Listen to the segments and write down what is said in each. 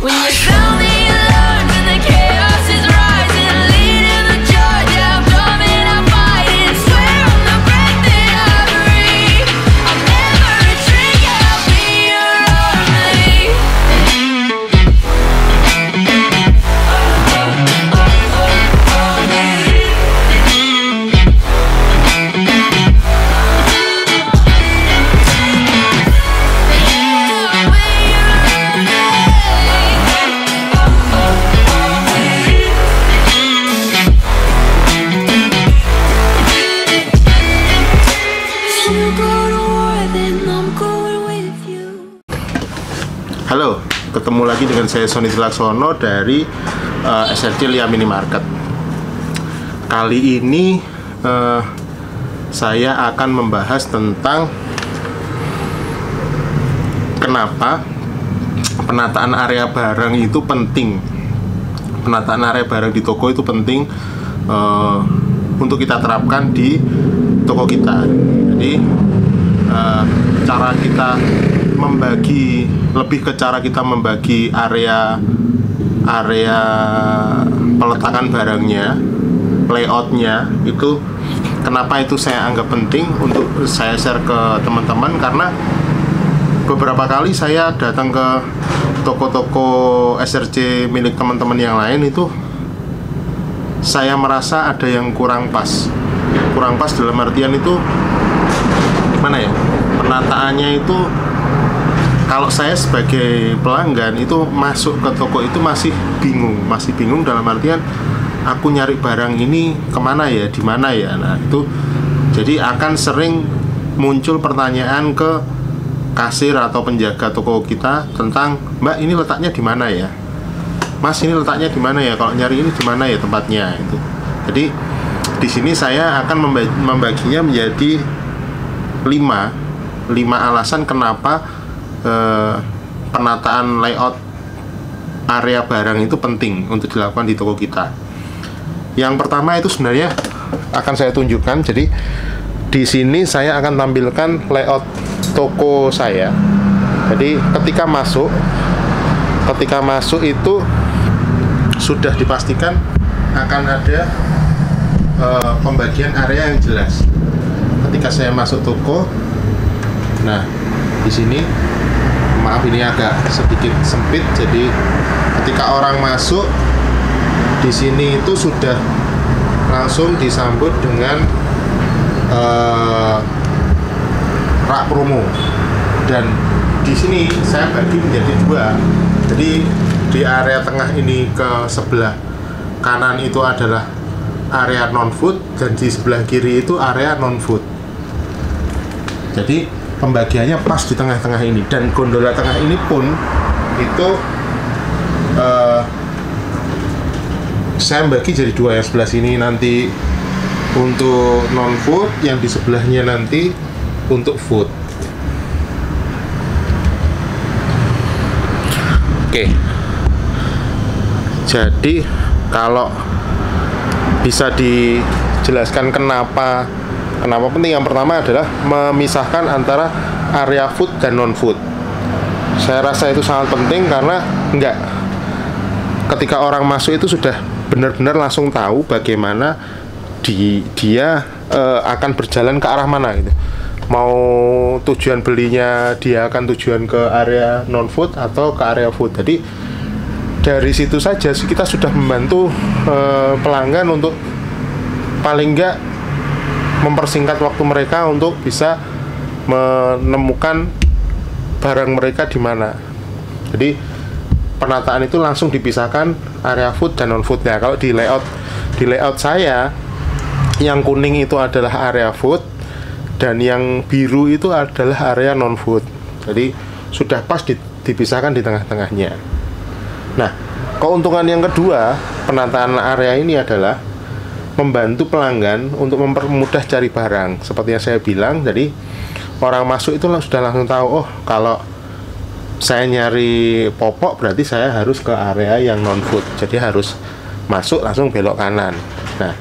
When you found me alone, when the chaos is rising, leading the charge, I'm coming, I'm fighting. Swear on the breath that I breathe, I'll never retreat, yeah, I'll be your army. Halo, ketemu lagi dengan saya Sony Tilaksono dari SRC Lia Minimarket. Kali ini saya akan membahas tentang kenapa penataan area barang itu penting. Penataan area barang di toko itu penting untuk kita terapkan di toko kita. Jadi cara kita membagi, lebih ke cara kita membagi area peletakan barangnya, layoutnya itu, kenapa itu saya anggap penting untuk saya share ke teman-teman, karena beberapa kali saya datang ke toko-toko SRC milik teman-teman yang lain itu saya merasa ada yang kurang pas dalam artian itu mana ya, penataannya itu. Kalau saya sebagai pelanggan itu masuk ke toko itu masih bingung dalam artian aku nyari barang ini kemana ya, di mana ya. Nah itu jadi akan sering muncul pertanyaan ke kasir atau penjaga toko kita tentang, Mbak ini letaknya di mana ya, Mas ini letaknya di mana ya, kalau nyari ini di mana ya tempatnya itu. Jadi di sini saya akan membaginya menjadi 5 alasan kenapa penataan layout area barang itu penting untuk dilakukan di toko kita. Yang pertama itu sebenarnya akan saya tunjukkan. Jadi di sini saya akan tampilkan layout toko saya. Jadi ketika masuk itu sudah dipastikan akan ada pembagian area yang jelas. Ketika saya masuk toko, nah di sini maaf ini agak sedikit sempit, jadi ketika orang masuk di sini itu sudah langsung disambut dengan rak promo, dan di sini saya bagi menjadi 2. Jadi di area tengah ini ke sebelah kanan itu adalah area non food dan di sebelah kiri itu area non food. Jadi pembagiannya pas di tengah-tengah ini, dan gondola tengah ini pun itu saya bagi jadi 2. Yang sebelah sini nanti untuk non food, yang di sebelahnya nanti untuk food. Oke, jadi kalau bisa dijelaskan kenapa penting, yang pertama adalah memisahkan antara area food dan non food. Saya rasa itu sangat penting karena ketika orang masuk itu sudah benar-benar langsung tahu bagaimana dia akan berjalan ke arah mana gitu. Mau tujuan belinya dia akan tujuan ke area non food atau ke area food. Jadi dari situ saja kita sudah membantu pelanggan untuk paling enggak mempersingkat waktu mereka untuk bisa menemukan barang mereka di mana. Jadi penataan itu langsung dipisahkan area food dan non foodnya. Kalau di layout saya, yang kuning itu adalah area food dan yang biru itu adalah area non food. Jadi sudah pas dipisahkan di tengah-tengahnya. Nah, keuntungan yang kedua penataan area ini adalah membantu pelanggan untuk mempermudah cari barang. Seperti yang saya bilang, jadi orang masuk itu sudah langsung tahu, oh kalau saya nyari popok berarti saya harus ke area yang non food, jadi harus masuk langsung belok kanan. Nah,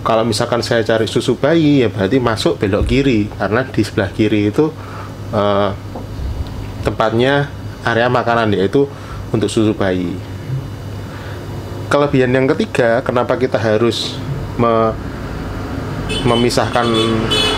kalau misalkan saya cari susu bayi ya berarti masuk belok kiri, karena di sebelah kiri itu tempatnya area makanan, yaitu untuk susu bayi. Kelebihan yang ketiga, kenapa kita harus memisahkan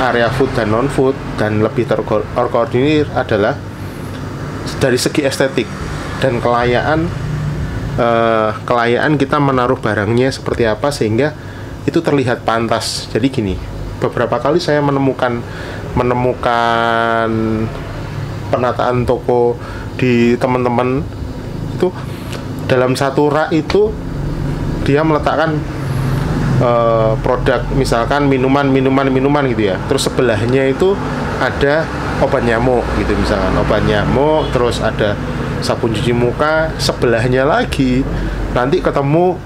area food dan non food dan lebih terkoordinir adalah dari segi estetik dan kelayaan kita menaruh barangnya seperti apa sehingga itu terlihat pantas. Jadi gini, beberapa kali saya menemukan penataan toko di teman-teman itu, dalam satu rak itu dia meletakkan produk misalkan minuman gitu ya, terus sebelahnya itu ada obat nyamuk gitu, misalkan obat nyamuk, terus ada sabun cuci muka, sebelahnya lagi nanti ketemu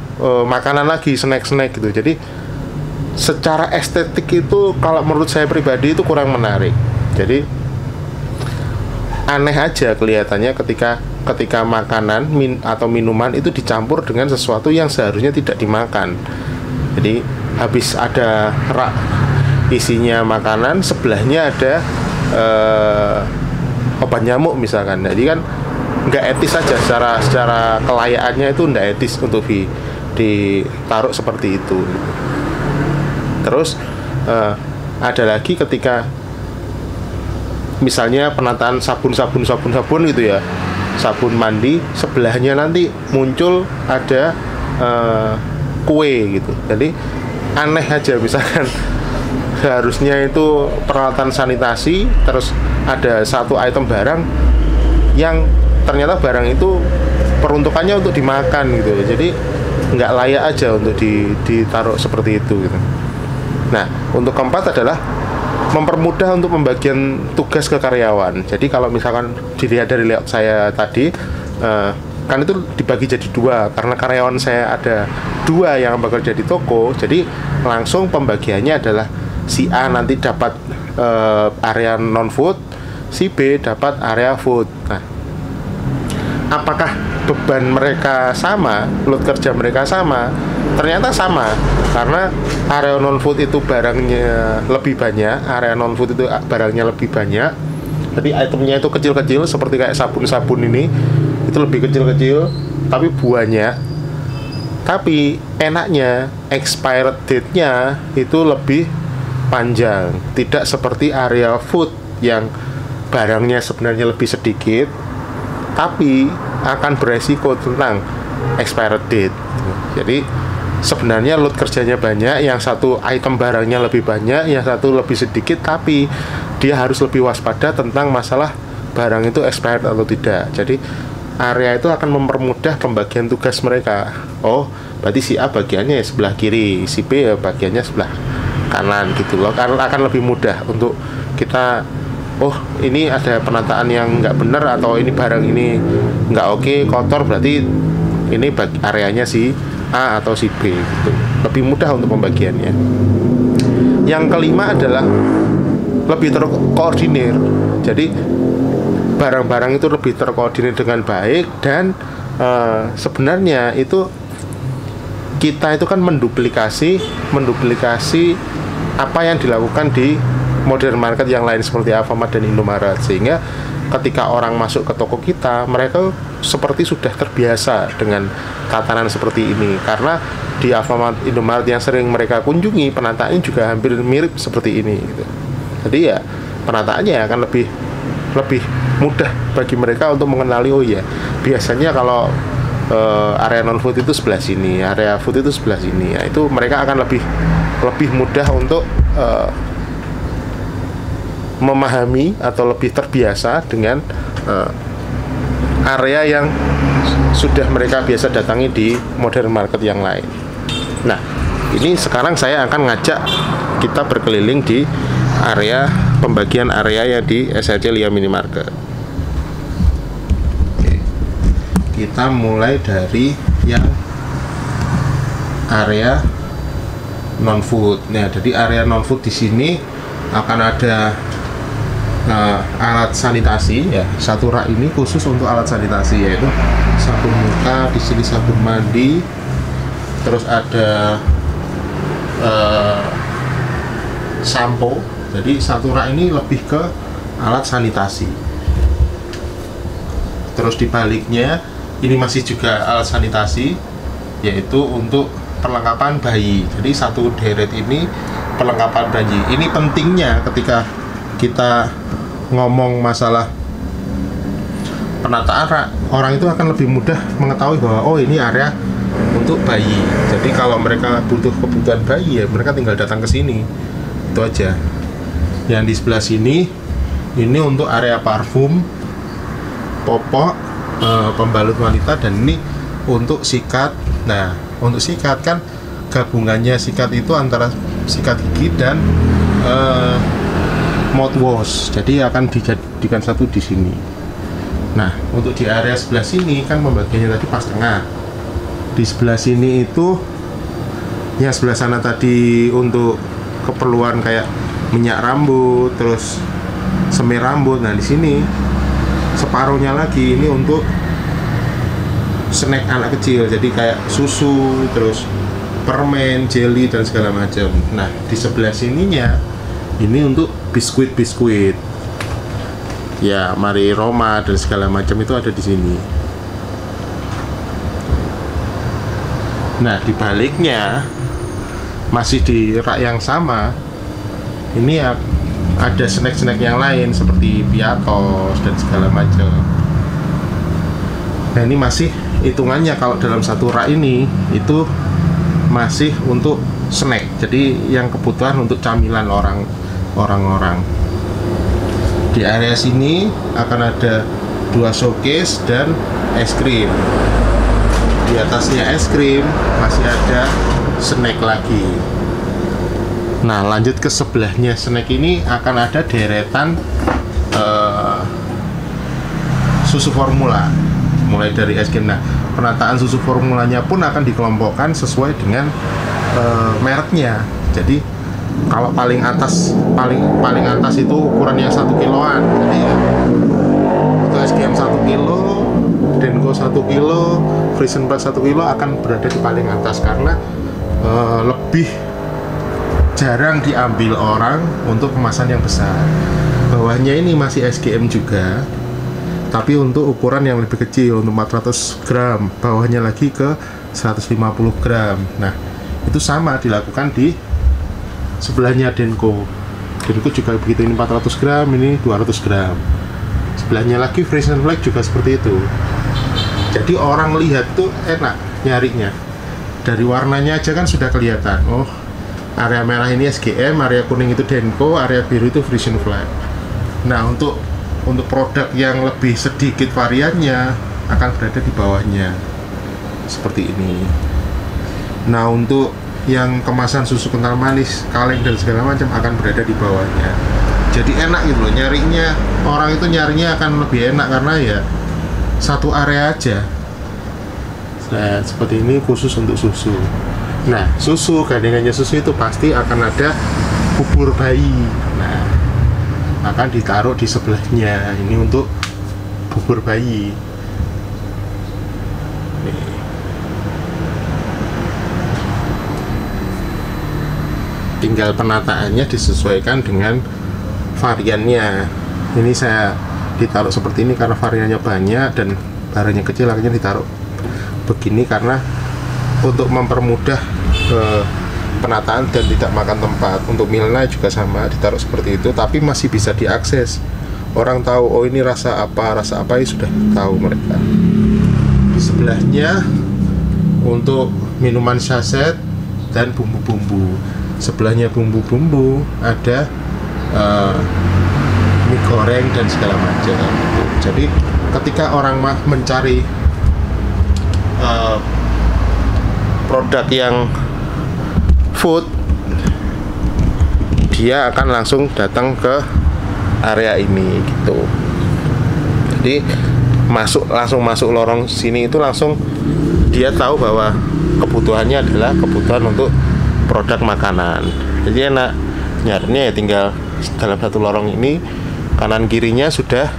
makanan lagi, snack gitu. Jadi secara estetik itu kalau menurut saya pribadi itu kurang menarik. Jadi aneh aja kelihatannya ketika makanan atau minuman itu dicampur dengan sesuatu yang seharusnya tidak dimakan. Jadi habis ada rak isinya makanan, sebelahnya ada obat nyamuk misalkan. Jadi kan nggak etis aja, secara kelayaannya itu nggak etis untuk ditaruh seperti itu. Terus ada lagi ketika misalnya penataan sabun gitu ya, sabun mandi, sebelahnya nanti muncul ada kue gitu. Jadi aneh aja, misalkan seharusnya itu peralatan sanitasi, terus ada satu item barang yang ternyata barang itu peruntukannya untuk dimakan gitu. Jadi nggak layak aja untuk ditaruh seperti itu gitu. Nah, untuk keempat adalah mempermudah untuk pembagian tugas ke karyawan. Jadi kalau misalkan dilihat dari layout saya tadi, kan itu dibagi jadi dua, karena karyawan saya ada dua yang bekerja di toko. Jadi langsung pembagiannya adalah si A nanti dapat area non food, si B dapat area food. Nah, apakah beban mereka sama, load kerja mereka sama? Ternyata sama, karena area non food itu barangnya lebih banyak, area non food itu barangnya lebih banyak. Jadi itemnya itu kecil-kecil, seperti kayak sabun-sabun ini, itu lebih kecil-kecil, tapi banyak. Tapi enaknya expired date-nya itu lebih panjang, tidak seperti area food yang barangnya sebenarnya lebih sedikit, tapi akan beresiko tentang expired date. Jadi sebenarnya load kerjanya banyak, yang satu item barangnya lebih banyak, yang satu lebih sedikit, tapi dia harus lebih waspada tentang masalah barang itu expired atau tidak. Jadi area itu akan mempermudah pembagian tugas mereka. Oh, berarti si A bagiannya ya sebelah kiri, si B ya bagiannya sebelah kanan gitu loh. Karena akan lebih mudah untuk kita, oh ini ada penataan yang nggak benar, atau ini barang ini nggak oke, kotor, berarti ini areanya si A atau si B gitu. Lebih mudah untuk pembagiannya. Yang kelima adalah lebih terkoordinir. Jadi barang-barang itu lebih terkoordinir dengan baik, dan sebenarnya itu kita itu kan menduplikasi apa yang dilakukan di modern market yang lain seperti Alfamart dan Indomaret, sehingga ketika orang masuk ke toko kita, mereka seperti sudah terbiasa dengan tatanan seperti ini, karena di Alfamart, Indomaret yang sering mereka kunjungi, penataannya juga hampir mirip seperti ini gitu. Jadi ya penataannya akan lebih mudah bagi mereka untuk mengenali, oh ya biasanya kalau area non food itu sebelah sini, area food itu sebelah sini. Ya, itu mereka akan lebih mudah untuk memahami atau lebih terbiasa dengan area yang sudah mereka biasa datangi di modern market yang lain. Nah, ini sekarang saya akan ngajak kita berkeliling di area pembagian area yang di SRC Lia Minimarket. Oke. Kita mulai dari yang area non food. Nah, jadi area non food di sini akan ada alat sanitasi ya. Satu rak ini khusus untuk alat sanitasi, yaitu sabun muka, di sini sabun mandi, terus ada sampo. Jadi satu rak ini lebih ke alat sanitasi. Terus di baliknya ini masih juga alat sanitasi, yaitu untuk perlengkapan bayi. Jadi satu deret ini perlengkapan bayi. Ini pentingnya ketika kita ngomong masalah penataan rak, orang itu akan lebih mudah mengetahui bahwa oh ini area untuk bayi. Jadi kalau mereka butuh kebutuhan bayi ya mereka tinggal datang ke sini. Itu aja. Yang di sebelah sini ini untuk area parfum, popok, pembalut wanita, dan ini untuk sikat. Nah, untuk sikat kan gabungannya sikat itu antara sikat gigi dan mouthwash. Jadi akan dijadikan satu di sini. Nah, untuk di area sebelah sini kan pembagiannya tadi pas tengah. Di sebelah sini itu yang sebelah sana tadi untuk keperluan kayak minyak rambut, terus semir rambut. Nah, di sini separuhnya lagi ini untuk snack anak kecil. Jadi kayak susu, terus permen, jelly dan segala macam. Nah, di sebelah sininya ini untuk biskuit-biskuit. Ya, Mari Roma dan segala macam itu ada di sini. Nah, di baliknya masih di rak yang sama. Ini ya ada snack-snack yang lain seperti Piatos dan segala macam. Nah, ini masih hitungannya kalau dalam satu rak ini itu masih untuk snack. Jadi yang kebutuhan untuk camilan orang-orang. Di area sini akan ada 2 showcase dan es krim. Di atasnya es krim masih ada snack lagi. Nah, lanjut ke sebelahnya snack ini akan ada deretan susu formula, mulai dari es krim. Nah, penataan susu formulanya pun akan dikelompokkan sesuai dengan mereknya. Jadi kalau paling atas itu ukuran yang 1 kiloan. Jadi untuk SGM 1 kilo, Denko 1 kilo, Frisian Plus 1 kilo akan berada di paling atas karena lebih jarang diambil orang untuk kemasan yang besar. Bawahnya ini masih SGM juga, tapi untuk ukuran yang lebih kecil, untuk 400 gram. Bawahnya lagi ke 150 gram. Nah, itu sama dilakukan di sebelahnya Denko. Denko juga begitu, ini 400 gram, ini 200 gram. Sebelahnya lagi Frisian Flag juga seperti itu. Jadi orang lihat tuh enak nyarinya. Dari warnanya aja kan sudah kelihatan. Oh, area merah ini SGM, area kuning itu Denko, area biru itu Frisian Flag. Nah, untuk produk yang lebih sedikit variannya akan berada di bawahnya. Seperti ini. Nah, untuk yang kemasan susu kental manis, kaleng dan segala macam akan berada di bawahnya. Jadi enak gitu loh, nyarinya orang itu nyarinya akan lebih enak karena ya satu area aja. Nah, seperti ini khusus untuk susu. Nah, susu, gandengannya susu itu pasti akan ada bubur bayi. Nah, akan ditaruh di sebelahnya. Ini untuk bubur bayi. Nih. Tinggal penataannya disesuaikan dengan variannya. Ini saya ditaruh seperti ini karena variannya banyak dan barangnya kecil, akhirnya ditaruh begini karena untuk mempermudah penataan dan tidak makan tempat. Untuk Milna juga sama, ditaruh seperti itu, tapi masih bisa diakses. Orang tahu, oh ini rasa apa ya sudah tahu mereka. Di sebelahnya untuk minuman saset dan bumbu-bumbu. Sebelahnya bumbu-bumbu ada mie goreng dan segala macam. Jadi ketika orang mencari produk yang food, dia akan langsung datang ke area ini gitu. Jadi langsung masuk lorong sini itu langsung dia tahu bahwa kebutuhannya adalah kebutuhan untuk produk makanan. Jadi enak nyarinya ya tinggal dalam satu lorong ini, kanan kirinya sudah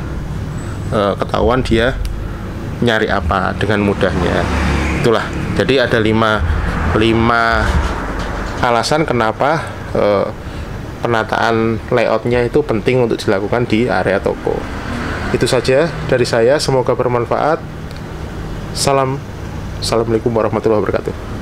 ketahuan dia nyari apa dengan mudahnya. Itulah. Jadi ada 5 alasan kenapa penataan layoutnya itu penting untuk dilakukan di area toko. Itu saja dari saya, semoga bermanfaat. Assalamualaikum warahmatullahi wabarakatuh.